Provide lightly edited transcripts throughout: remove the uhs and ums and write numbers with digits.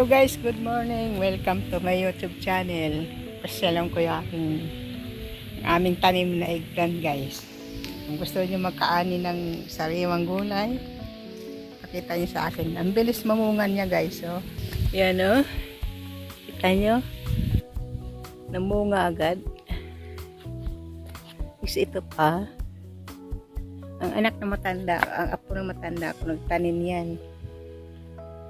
Hello guys, good morning. Welcome to my YouTube channel. Pasyalan ko yung aming tanim na eggplant guys. Kung gusto niyo magkaani ng sariwang gulay, pakita niyo sa akin. Ang bilis mamungan niya guys. Oh. Yan oh. Kita niyo? Namunga agad. Is ito pa. Ang anak na matanda, ang apo na matanda, kung nagtanim yan.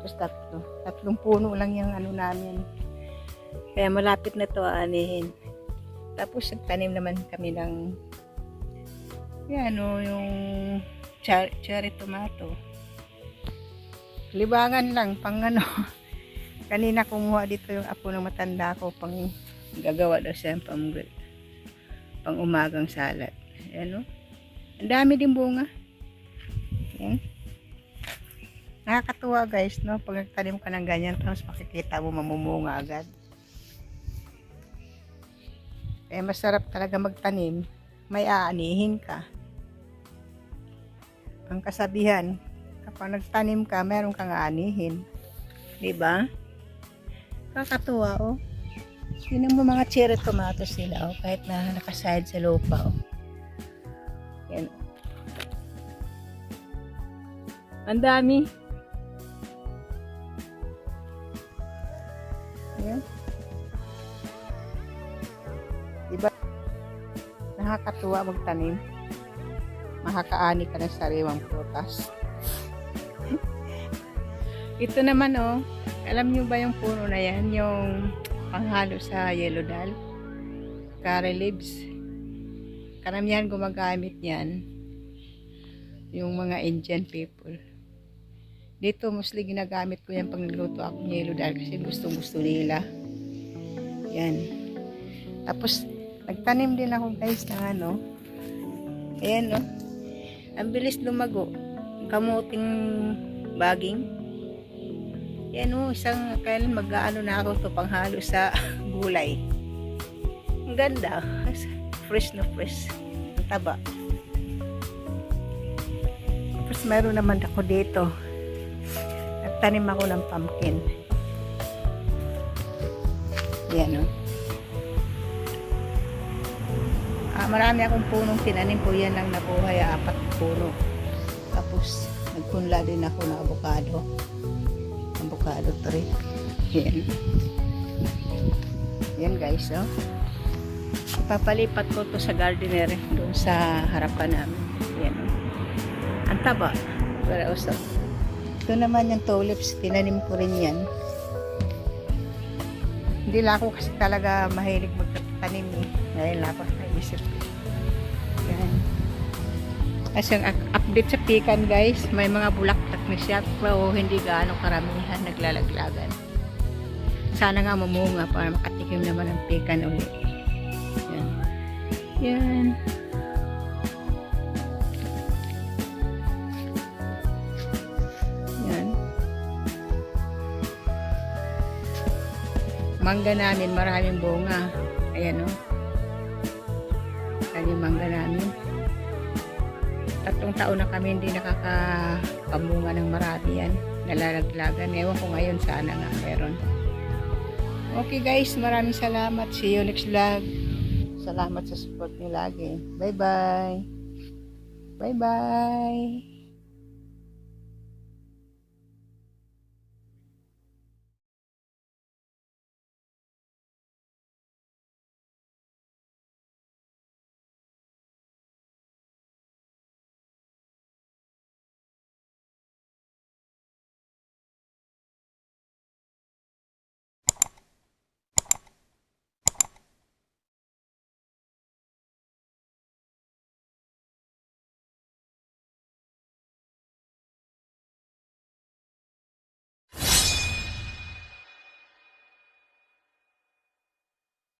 Tapos tatlong puno lang yung ano namin. Kaya malapit na to aanihin. Tapos nagtanim naman kami ng yan o, yung cherry tomato. Libangan lang, pang ano. Kanina kumuha dito yung apo ng matanda ko, pang gagawa daw siya pang umagang salad. Ayan o. Ang dami din bunga. Ayan. Nakakatuwa guys, no? Pag nagtanim ka ng ganyan, tapos makikita mo mamumunga agad. Eh, masarap talaga magtanim. May aanihin ka. Ang kasabihan, kapag nagtanim ka, meron kang aanihin. Diba? Nakakatuwa, oh. Yun mo mga cherry tomatoes nila, oh. Kahit na nakaside sa lupa, oh. Yan. Ang dami. Ayan. Diba? Nakakatuwa magtanim. Makakaani ka ng sariwang prutas. Ito naman oh, alam nyo ba yung puno na yan? Yung panghalo sa yellow dal? Curry leaves. Karamihan gumagamit yan. Yung mga Indian people. Dito mostly ginagamit ko yan pag nagluto ako ng yellow dal kasi gustong gusto nila. Yan. Tapos nagtanim din ako guys ng ano. Ayan no. Ang bilis lumago. Kamuting baging. Yan o. Isang kailan mag-ano na ako ito panghalo sa gulay. Ang ganda. Fresh na fresh. Ang taba. Tapos meron naman ako dito. Nagtanim ako ng pumpkin. Yan o. Marami akong punong tinanim po. Yan lang nabuhay. 4 puno. Tapos nagpunla din ako ng avocado. Avocado tree. Yan. Yan guys o. Papalipat ko to sa gardener doon sa harapan namin. Yan o. Ang taba. Pero also ito naman yung tulips, tinanim ko rin yan. Hindi lang ako kasi talaga mahilig magtanim eh. Dahil lang ako naisip. Yan. As yung update sa pikan guys, may mga bulaklak na siya. Pero hindi gaano karamihan naglalaglagan. Sana nga mamunga para makatikim naman ng pikan ulit. Yan. Yan. Mangga namin, maraming bunga. Ayan o. Ayan yung mangga namin. 3 taon na kami hindi nakakamunga ng marami yan. Nalalaglagan. Ewan ko ngayon sana nga meron. Okay guys, maraming salamat. See you next vlog. Salamat sa support niyo lagi. Bye bye. Bye bye.